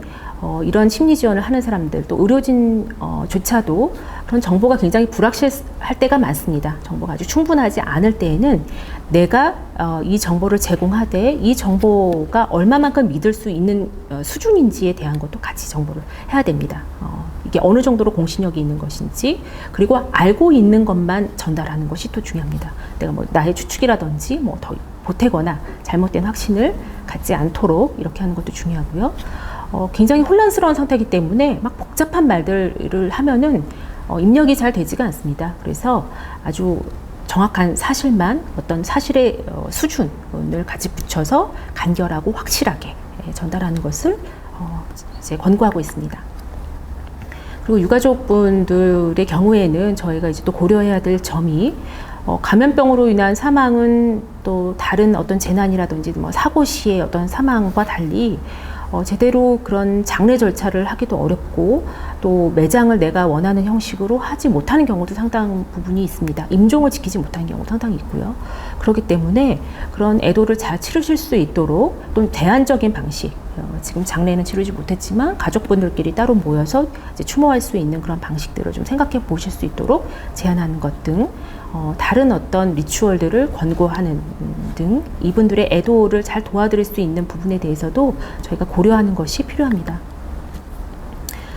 이런 심리 지원을 하는 사람들, 또 의료진조차도 그런 정보가 굉장히 불확실할 때가 많습니다. 정보가 아주 충분하지 않을 때에는 내가 이 정보를 제공하되 이 정보가 얼마만큼 믿을 수 있는 수준인지에 대한 것도 같이 정보를 해야 됩니다. 이게 어느 정도로 공신력이 있는 것인지, 그리고 알고 있는 것만 전달하는 것이 또 중요합니다. 내가 뭐 나의 추측이라든지 뭐 더 보태거나 잘못된 확신을 갖지 않도록 이렇게 하는 것도 중요하고요. 굉장히 혼란스러운 상태이기 때문에 막 복잡한 말들을 하면은 입력이 잘 되지가 않습니다. 그래서 아주 정확한 사실만, 어떤 사실의 수준을 같이 붙여서 간결하고 확실하게 전달하는 것을 이제 권고하고 있습니다. 그리고 유가족분들의 경우에는 저희가 이제 또 고려해야 될 점이, 감염병으로 인한 사망은 또 다른 어떤 재난이라든지 뭐 사고 시의 어떤 사망과 달리 제대로 그런 장례 절차를 하기도 어렵고, 또 매장을 내가 원하는 형식으로 하지 못하는 경우도 상당 부분이 있습니다. 임종을 지키지 못하는 경우도 상당히 있고요. 그렇기 때문에 그런 애도를 잘 치르실 수 있도록 또 대안적인 방식, 지금 장례는 치르지 못했지만 가족분들끼리 따로 모여서 이제 추모할 수 있는 그런 방식들을 좀 생각해 보실 수 있도록 제안하는 것 등, 다른 어떤 리추얼들을 권고하는 등 이분들의 애도를 잘 도와드릴 수 있는 부분에 대해서도 저희가 고려하는 것이 필요합니다.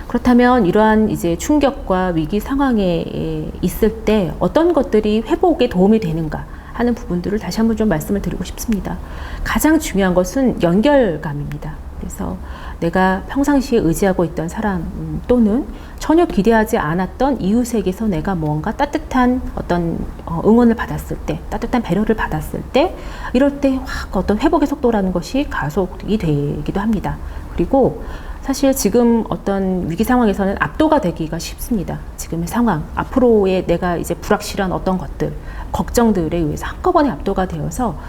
그렇다면 이러한 이제 충격과 위기 상황에 있을 때 어떤 것들이 회복에 도움이 되는가 하는 부분들을 다시 한번 좀 말씀을 드리고 싶습니다. 가장 중요한 것은 연결감입니다. 그래서 내가 평상시에 의지하고 있던 사람 또는 전혀 기대하지 않았던 이웃에게서 내가 뭔가 따뜻한 어떤 응원을 받았을 때, 따뜻한 배려를 받았을 때, 이럴 때 확 어떤 회복의 속도라는 것이 가속이 되기도 합니다. 그리고 사실 지금 어떤 위기 상황에서는 압도가 되기가 쉽습니다. 지금의 상황, 앞으로의 내가 이제 불확실한 어떤 것들, 걱정들에 의해서 한꺼번에 압도가 되어서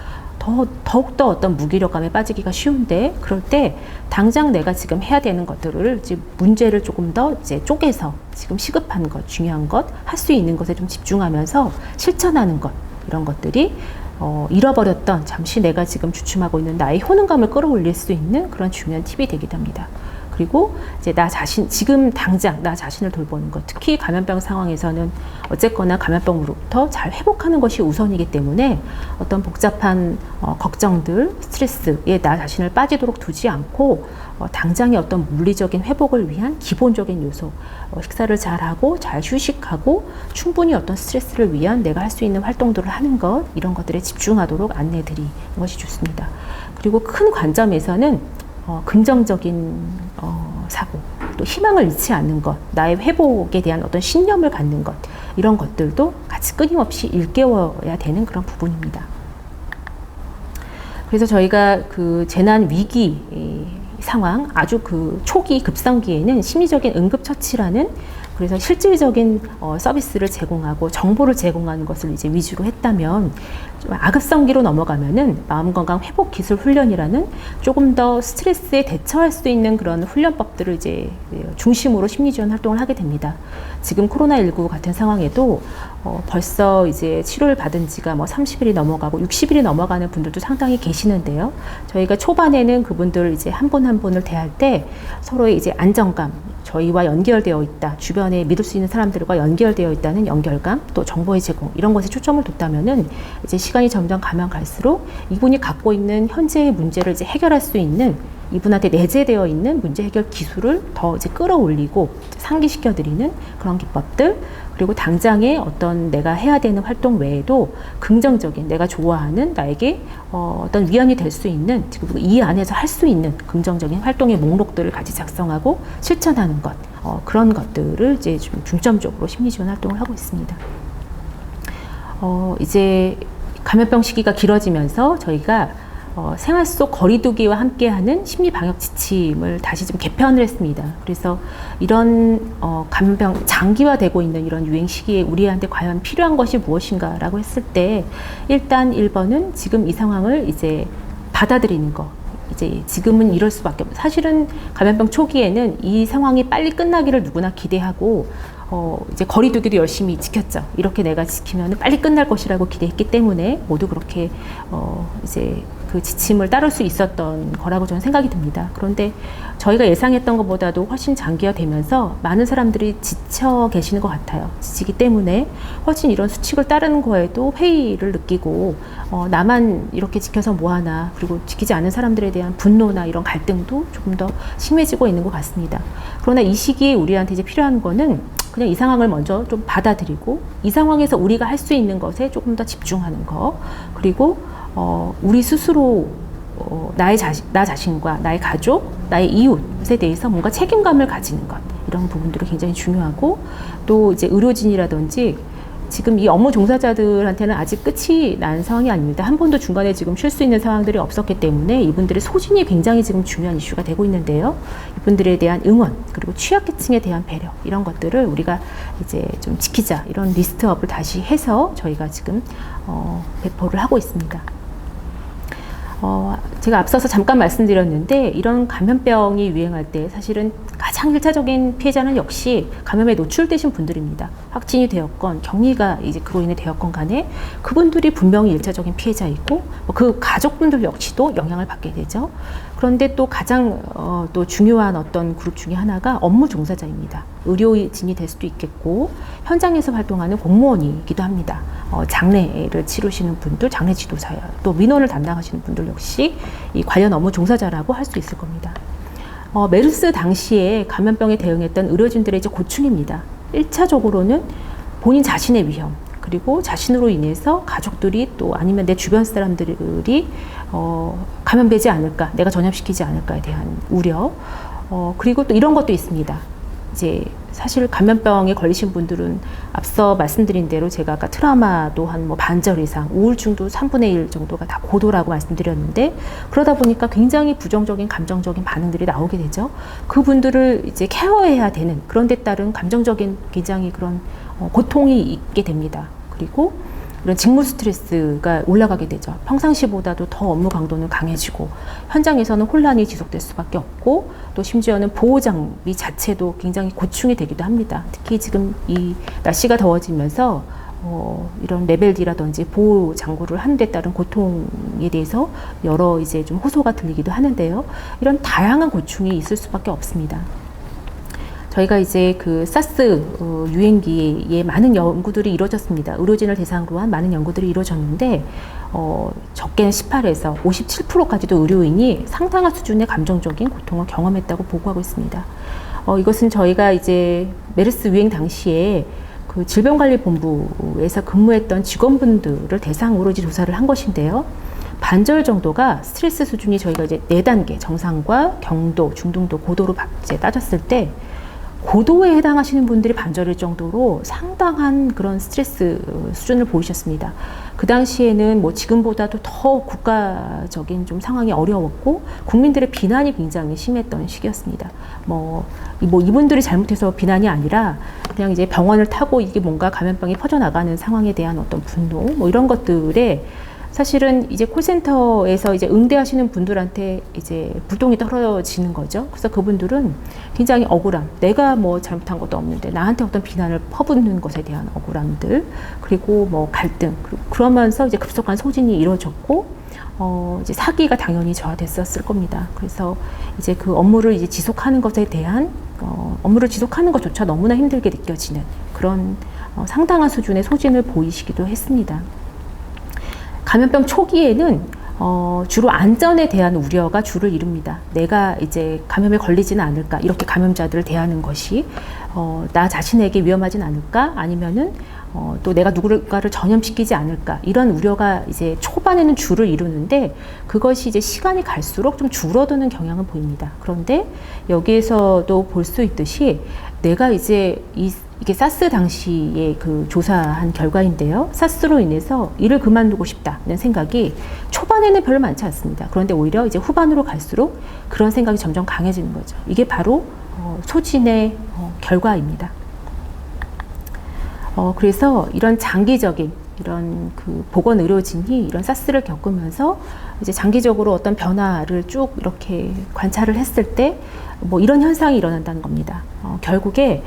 더욱더 어떤 무기력감에 빠지기가 쉬운데, 그럴 때 당장 내가 지금 해야 되는 것들을 이제 문제를 조금 더 이제 쪼개서 지금 시급한 것, 중요한 것, 할 수 있는 것에 좀 집중하면서 실천하는 것, 이런 것들이 잃어버렸던 잠시 내가 지금 주춤하고 있는 나의 효능감을 끌어올릴 수 있는 그런 중요한 팁이 되기도 합니다. 그리고 이제 나 자신, 지금 당장 나 자신을 돌보는 것, 특히 감염병 상황에서는 어쨌거나 감염병으로부터 잘 회복하는 것이 우선이기 때문에 어떤 복잡한 걱정들, 스트레스에 나 자신을 빠지도록 두지 않고 당장의 어떤 물리적인 회복을 위한 기본적인 요소, 식사를 잘하고 잘 휴식하고 충분히 어떤 스트레스를 위한 내가 할 수 있는 활동들을 하는 것, 이런 것들에 집중하도록 안내 드리는 것이 좋습니다. 그리고 큰 관점에서는 긍정적인 사고, 또 희망을 잃지 않는 것, 나의 회복에 대한 어떤 신념을 갖는 것, 이런 것들도 같이 끊임없이 일깨워야 되는 그런 부분입니다. 그래서 저희가 그 재난 위기 상황, 아주 그 초기 급성기에는 심리적인 응급처치라는 그래서 실질적인 서비스를 제공하고 정보를 제공하는 것을 이제 위주로 했다면, 좀 악습성기로 넘어가면은 마음건강 회복 기술 훈련이라는 조금 더 스트레스에 대처할 수 있는 그런 훈련법들을 이제 중심으로 심리지원 활동을 하게 됩니다. 지금 코로나19 같은 상황에도 벌써 이제 치료를 받은 지가 뭐 30일이 넘어가고 60일이 넘어가는 분들도 상당히 계시는데요. 저희가 초반에는 그분들 이제 한 분 한 분을 대할 때 서로의 이제 안정감, 저희와 연결되어 있다, 주변에 믿을 수 있는 사람들과 연결되어 있다는 연결감, 또 정보의 제공, 이런 것에 초점을 뒀다면은 이제 시간이 점점 가면 갈수록 이분이 갖고 있는 현재의 문제를 이제 해결할 수 있는, 이분한테 내재되어 있는 문제 해결 기술을 더 이제 끌어올리고 상기시켜 드리는 그런 기법들, 그리고 당장에 어떤 내가 해야 되는 활동 외에도 긍정적인, 내가 좋아하는, 나에게 어떤 위안이 될 수 있는, 지금 이 안에서 할 수 있는 긍정적인 활동의 목록들을 같이 작성하고 실천하는 것, 그런 것들을 이제 좀 중점적으로 심리지원 활동을 하고 있습니다. 이제 감염병 시기가 길어지면서 저희가 생활 속 거리두기와 함께하는 심리방역 지침을 다시 좀 개편을 했습니다. 그래서 이런 감염병 장기화되고 있는 이런 유행 시기에 우리한테 과연 필요한 것이 무엇인가라고 했을 때, 일단 1번은 지금 이 상황을 이제 받아들이는 거. 이제 지금은 이럴 수밖에 없어요. 사실은 감염병 초기에는 이 상황이 빨리 끝나기를 누구나 기대하고 이제 거리두기도 열심히 지켰죠. 이렇게 내가 지키면 빨리 끝날 것이라고 기대했기 때문에 모두 그렇게 이제 그 지침을 따를 수 있었던 거라고 저는 생각이 듭니다. 그런데 저희가 예상했던 것보다도 훨씬 장기화되면서 많은 사람들이 지쳐 계시는 것 같아요. 지치기 때문에 훨씬 이런 수칙을 따르는 거에도 회의를 느끼고 나만 이렇게 지켜서 뭐하나, 그리고 지키지 않은 사람들에 대한 분노나 이런 갈등도 조금 더 심해지고 있는 것 같습니다. 그러나 이 시기에 우리한테 이제 필요한 거는 그냥 이 상황을 먼저 좀 받아들이고, 이 상황에서 우리가 할 수 있는 것에 조금 더 집중하는 거, 그리고 우리 스스로 나 자신과 나의 가족, 나의 이웃에 대해서 뭔가 책임감을 가지는 것, 이런 부분들이 굉장히 중요하고, 또 이제 의료진이라든지 지금 이 업무 종사자들한테는 아직 끝이 난 상황이 아닙니다. 한 번도 중간에 지금 쉴 수 있는 상황들이 없었기 때문에 이분들의 소진이 굉장히 지금 중요한 이슈가 되고 있는데요. 이분들에 대한 응원, 그리고 취약계층에 대한 배려, 이런 것들을 우리가 이제 좀 지키자, 이런 리스트업을 다시 해서 저희가 지금 배포를 하고 있습니다. 제가 앞서서 잠깐 말씀드렸는데, 이런 감염병이 유행할 때 사실은 가장 1차적인 피해자는 역시 감염에 노출되신 분들입니다. 확진이 되었건 격리가 이제 그로 인해 되었건 간에 그분들이 분명히 1차적인 피해자이고, 그 가족분들 역시도 영향을 받게 되죠. 그런데 또 가장 또 중요한 어떤 그룹 중에 하나가 업무 종사자입니다. 의료진이 될 수도 있겠고, 현장에서 활동하는 공무원이기도 합니다. 장례를 치르시는 분들, 장례 지도사, 또 민원을 담당하시는 분들 역시 이 관련 업무 종사자라고 할 수 있을 겁니다. 메르스 당시에 감염병에 대응했던 의료진들의 이제 고충입니다. 1차적으로는 본인 자신의 위험, 그리고 자신으로 인해서 가족들이, 또 아니면 내 주변 사람들이 감염되지 않을까, 내가 전염시키지 않을까에 대한 우려, 그리고 또 이런 것도 있습니다. 이제 사실 감염병에 걸리신 분들은 앞서 말씀드린 대로 제가 아까 트라우마도 한 뭐 반절 이상, 우울증도 3분의 1 정도가 다 고도라고 말씀드렸는데, 그러다 보니까 굉장히 부정적인 감정적인 반응들이 나오게 되죠. 그분들을 이제 케어해야 되는, 그런 데 따른 감정적인 굉장히 그런 고통이 있게 됩니다. 그리고 이런 직무 스트레스가 올라가게 되죠. 평상시보다도 더 업무 강도는 강해지고, 현장에서는 혼란이 지속될 수밖에 없고, 또 심지어는 보호 장비 자체도 굉장히 고충이 되기도 합니다. 특히 지금 이 날씨가 더워지면서 이런 레벨 D라든지 보호 장구를 하는 데 따른 고통에 대해서 여러 이제 좀 호소가 들리기도 하는데요. 이런 다양한 고충이 있을 수밖에 없습니다. 저희가 이제 그 사스 유행기에 많은 연구들이 이루어졌습니다. 의료진을 대상으로 한 많은 연구들이 이루어졌는데, 적게는 18에서 57%까지도 의료인이 상당한 수준의 감정적인 고통을 경험했다고 보고하고 있습니다. 이것은 저희가 이제 메르스 유행 당시에 그 질병관리본부에서 근무했던 직원분들을 대상으로 이제 조사를 한 것인데요. 반절 정도가 스트레스 수준이 저희가 이제 4단계, 정상과 경도, 중등도, 고도로 이제 따졌을 때 고도에 해당하시는 분들이 반절일 정도로 상당한 그런 스트레스 수준을 보이셨습니다. 그 당시에는 뭐 지금보다도 더 국가적인 좀 상황이 어려웠고 국민들의 비난이 굉장히 심했던 시기였습니다. 뭐 이분들이 잘못해서 비난이 아니라 그냥 이제 병원을 타고 이게 뭔가 감염병이 퍼져나가는 상황에 대한 어떤 분노 뭐 이런 것들에 사실은 이제 콜센터에서 이제 응대하시는 분들한테 이제 불똥이 떨어지는 거죠. 그래서 그분들은 굉장히 억울함, 내가 뭐 잘못한 것도 없는데 나한테 어떤 비난을 퍼붓는 것에 대한 억울함들, 그리고 뭐 갈등, 그러면서 이제 급속한 소진이 이루어졌고, 이제 사기가 당연히 저하됐었을 겁니다. 그래서 이제 그 업무를 이제 지속하는 것에 대한 업무를 지속하는 것조차 너무나 힘들게 느껴지는 그런 상당한 수준의 소진을 보이시기도 했습니다. 감염병 초기에는 주로 안전에 대한 우려가 주를 이룹니다. 내가 이제 감염에 걸리지는 않을까, 이렇게 감염자들을 대하는 것이 나 자신에게 위험하진 않을까, 아니면은 또 내가 누군가를 전염시키지 않을까, 이런 우려가 이제 초반에는 주를 이루는데 그것이 이제 시간이 갈수록 좀 줄어드는 경향은 보입니다. 그런데 여기에서도 볼 수 있듯이 내가 이제 이게 사스 당시에 그 조사한 결과인데요. 사스로 인해서 일을 그만두고 싶다는 생각이 초반에는 별로 많지 않습니다. 그런데 오히려 이제 후반으로 갈수록 그런 생각이 점점 강해지는 거죠. 이게 바로 소진의 결과입니다. 그래서 이런 장기적인 이런 그 보건의료진이 이런 사스를 겪으면서 이제 장기적으로 어떤 변화를 쭉 이렇게 관찰을 했을 때 뭐 이런 현상이 일어난다는 겁니다. 결국에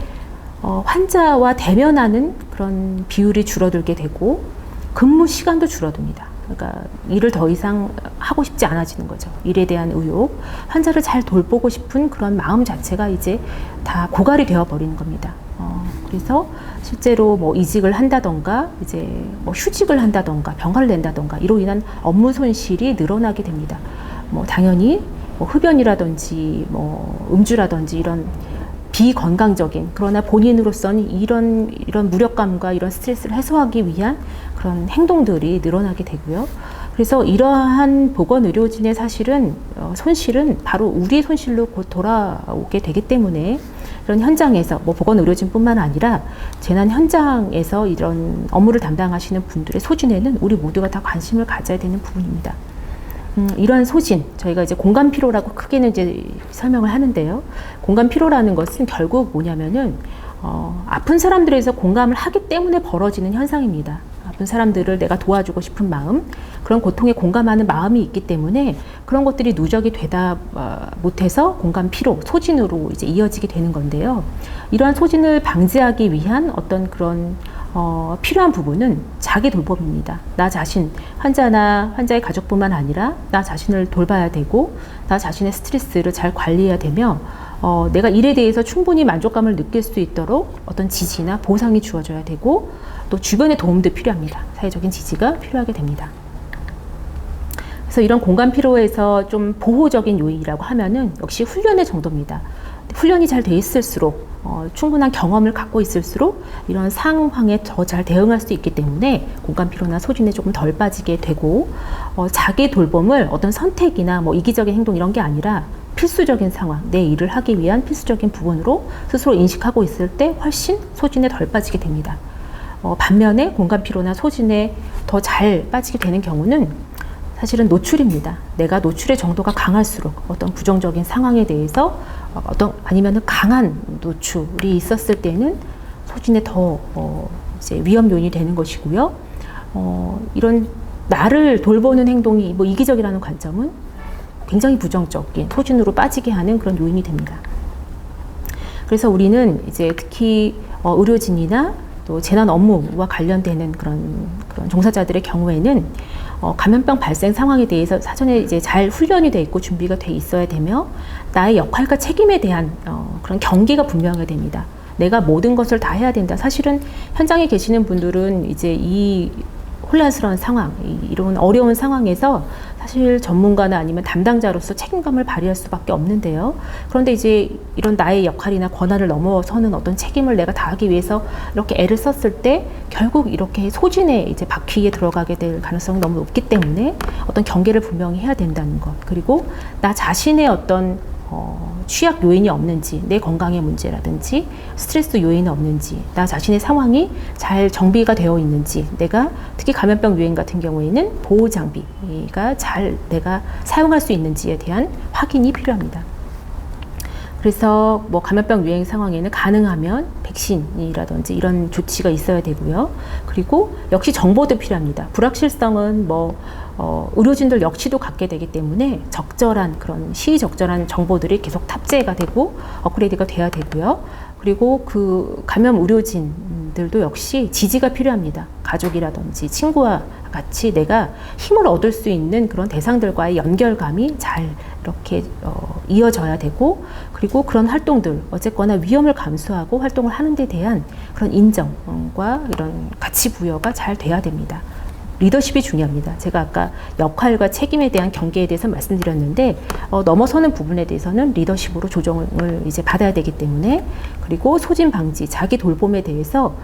환자와 대면하는 그런 비율이 줄어들게 되고 근무 시간도 줄어듭니다. 그러니까 일을 더 이상 하고 싶지 않아지는 거죠. 일에 대한 의욕, 환자를 잘 돌보고 싶은 그런 마음 자체가 이제 다 고갈이 되어 버리는 겁니다. 그래서 실제로 뭐 이직을 한다던가 이제 뭐 휴직을 한다던가 병가를 낸다던가 이로 인한 업무 손실이 늘어나게 됩니다. 뭐 당연히 뭐 흡연이라든지 뭐 음주라든지 이런 비건강적인, 그러나 본인으로서는 이런 무력감과 이런 스트레스를 해소하기 위한 그런 행동들이 늘어나게 되고요. 그래서 이러한 보건의료진의 사실은 손실은 바로 우리 손실로 곧 돌아오게 되기 때문에 이런 현장에서 뭐 보건의료진뿐만 아니라 재난 현장에서 이런 업무를 담당하시는 분들의 소진에는 우리 모두가 다 관심을 가져야 되는 부분입니다. 이러한 소진, 저희가 이제 공간 피로라고 크게는 이제 설명을 하는데요. 공간 피로라는 것은 결국 뭐냐면은 아픈 사람들에서 공감을 하기 때문에 벌어지는 현상입니다. 아픈 사람들을 내가 도와주고 싶은 마음, 그런 고통에 공감하는 마음이 있기 때문에 그런 것들이 누적이 되다 못해서 공간 피로, 소진으로 이제 이어지게 되는 건데요. 이러한 소진을 방지하기 위한 어떤 그런 필요한 부분은 자기 돌봄입니다. 나 자신, 환자나 환자의 가족뿐만 아니라 나 자신을 돌봐야 되고 나 자신의 스트레스를 잘 관리해야 되며 내가 일에 대해서 충분히 만족감을 느낄 수 있도록 어떤 지지나 보상이 주어져야 되고 또 주변의 도움도 필요합니다. 사회적인 지지가 필요하게 됩니다. 그래서 이런 공간 피로에서 좀 보호적인 요인이라고 하면은 역시 훈련의 정도입니다. 훈련이 잘 돼 있을수록 충분한 경험을 갖고 있을수록 이런 상황에 더 잘 대응할 수 있기 때문에 공간 피로나 소진에 조금 덜 빠지게 되고 자기 돌봄을 어떤 선택이나 뭐 이기적인 행동 이런 게 아니라 필수적인 상황, 내 일을 하기 위한 필수적인 부분으로 스스로 인식하고 있을 때 훨씬 소진에 덜 빠지게 됩니다. 반면에 공간 피로나 소진에 더 잘 빠지게 되는 경우는 사실은 노출입니다. 내가 노출의 정도가 강할수록 어떤 부정적인 상황에 대해서 아니면 강한 노출이 있었을 때는 소진에 더 이제 위험 요인이 되는 것이고요. 이런 나를 돌보는 행동이 뭐 이기적이라는 관점은 굉장히 부정적인 소진으로 빠지게 하는 그런 요인이 됩니다. 그래서 우리는 이제 특히 의료진이나 또 재난 업무와 관련되는 그런 종사자들의 경우에는 감염병 발생 상황에 대해서 사전에 이제 잘 훈련이 돼 있고 준비가 돼 있어야 되며 나의 역할과 책임에 대한 그런 경계가 분명해야 됩니다. 내가 모든 것을 다 해야 된다. 사실은 현장에 계시는 분들은 이제 이 혼란스러운 상황, 이런 어려운 상황에서 사실 전문가나 아니면 담당자로서 책임감을 발휘할 수밖에 없는데요. 그런데 이제 이런 나의 역할이나 권한을 넘어서는 어떤 책임을 내가 다하기 위해서 이렇게 애를 썼을 때 결국 이렇게 소진에 이제 바퀴에 들어가게 될 가능성이 너무 높기 때문에 어떤 경계를 분명히 해야 된다는 것. 그리고 나 자신의 어떤 취약 요인이 없는지, 내 건강의 문제라든지 스트레스 요인이 없는지, 나 자신의 상황이 잘 정비가 되어 있는지, 내가 특히 감염병 유행 같은 경우에는 보호 장비가 잘 내가 사용할 수 있는지에 대한 확인이 필요합니다. 그래서 뭐 감염병 유행 상황에는 가능하면 백신이라든지 이런 조치가 있어야 되고요. 그리고 역시 정보도 필요합니다. 불확실성은 의료진들 역시도 갖게 되기 때문에 적절한 그런 시의적절한 정보들이 계속 탑재가 되고 업그레이드가 돼야 되고요. 그리고 그 감염 의료진들도 역시 지지가 필요합니다. 가족이라든지 친구와 같이 내가 힘을 얻을 수 있는 그런 대상들과의 연결감이 잘 이렇게 이어져야 되고, 그리고 그런 활동들 어쨌거나 위험을 감수하고 활동을 하는 데 대한 그런 인정과 이런 가치 부여가 잘 돼야 됩니다. 리더십이 중요합니다. 제가 아까 역할과 책임에 대한 경계에 대해서 말씀드렸는데 넘어서는 부분에 대해서는 리더십으로 조정을 이제 받아야 되기 때문에, 그리고 소진 방지, 자기 돌봄에 대해서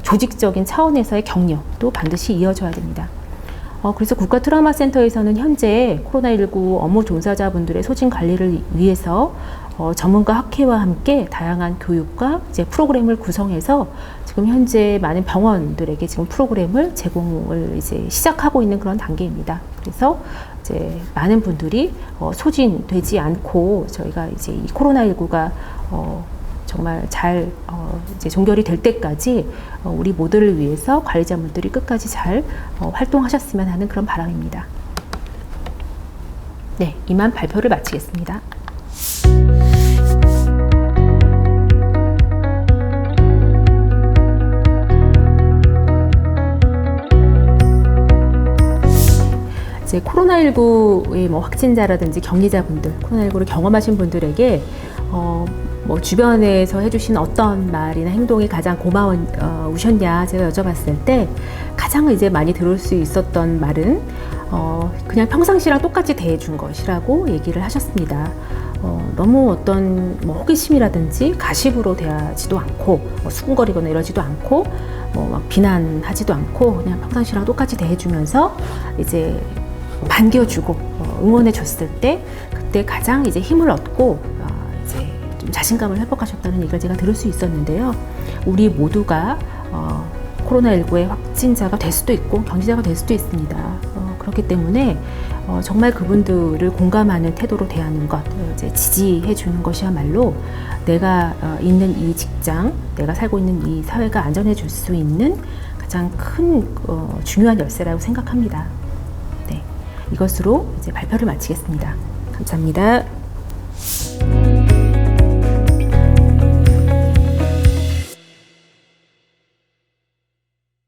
조직적인 차원에서의 격려도 반드시 이어져야 됩니다. 그래서 국가트라우마센터에서는 현재 코로나19 업무 종사자분들의 소진 관리를 위해서 전문가 학회와 함께 다양한 교육과 이제 프로그램을 구성해서 지금 현재 많은 병원들에게 지금 프로그램을 제공을 이제 시작하고 있는 그런 단계입니다. 그래서 이제 많은 분들이 소진되지 않고 저희가 이제 이 코로나19가 정말 잘 이제 종결이 될 때까지 우리 모두를 위해서 관리자분들이 끝까지 잘 활동하셨으면 하는 그런 바람입니다. 네, 이만 발표를 마치겠습니다. 이제 코로나19의 뭐 확진자라든지 격리자분들, 코로나19를 경험하신 분들에게 뭐 주변에서 해주신 어떤 말이나 행동이 가장 고마우셨냐 제가 여쭤봤을 때 가장 이제 많이 들을 수 있었던 말은 그냥 평상시랑 똑같이 대해준 것이라고 얘기를 하셨습니다. 너무 어떤 뭐 호기심이라든지 가십으로 대하지도 않고 수군거리거나 이러지도 않고 막 비난하지도 않고 그냥 평상시랑 똑같이 대해주면서 이제 반겨주고 응원해줬을 때 그때 가장 이제 힘을 얻고 이제 좀 자신감을 회복하셨다는 얘기를 제가 들을 수 있었는데요. 우리 모두가 코로나19의 확진자가 될 수도 있고 경지자가 될 수도 있습니다. 그렇기 때문에 정말 그분들을 공감하는 태도로 대하는 것, 이제 지지해 주는 것이야말로 내가 있는 이 직장, 내가 살고 있는 이 사회가 안전해 줄 수 있는 가장 큰 중요한 열쇠라고 생각합니다. 네, 이것으로 이제 발표를 마치겠습니다. 감사합니다.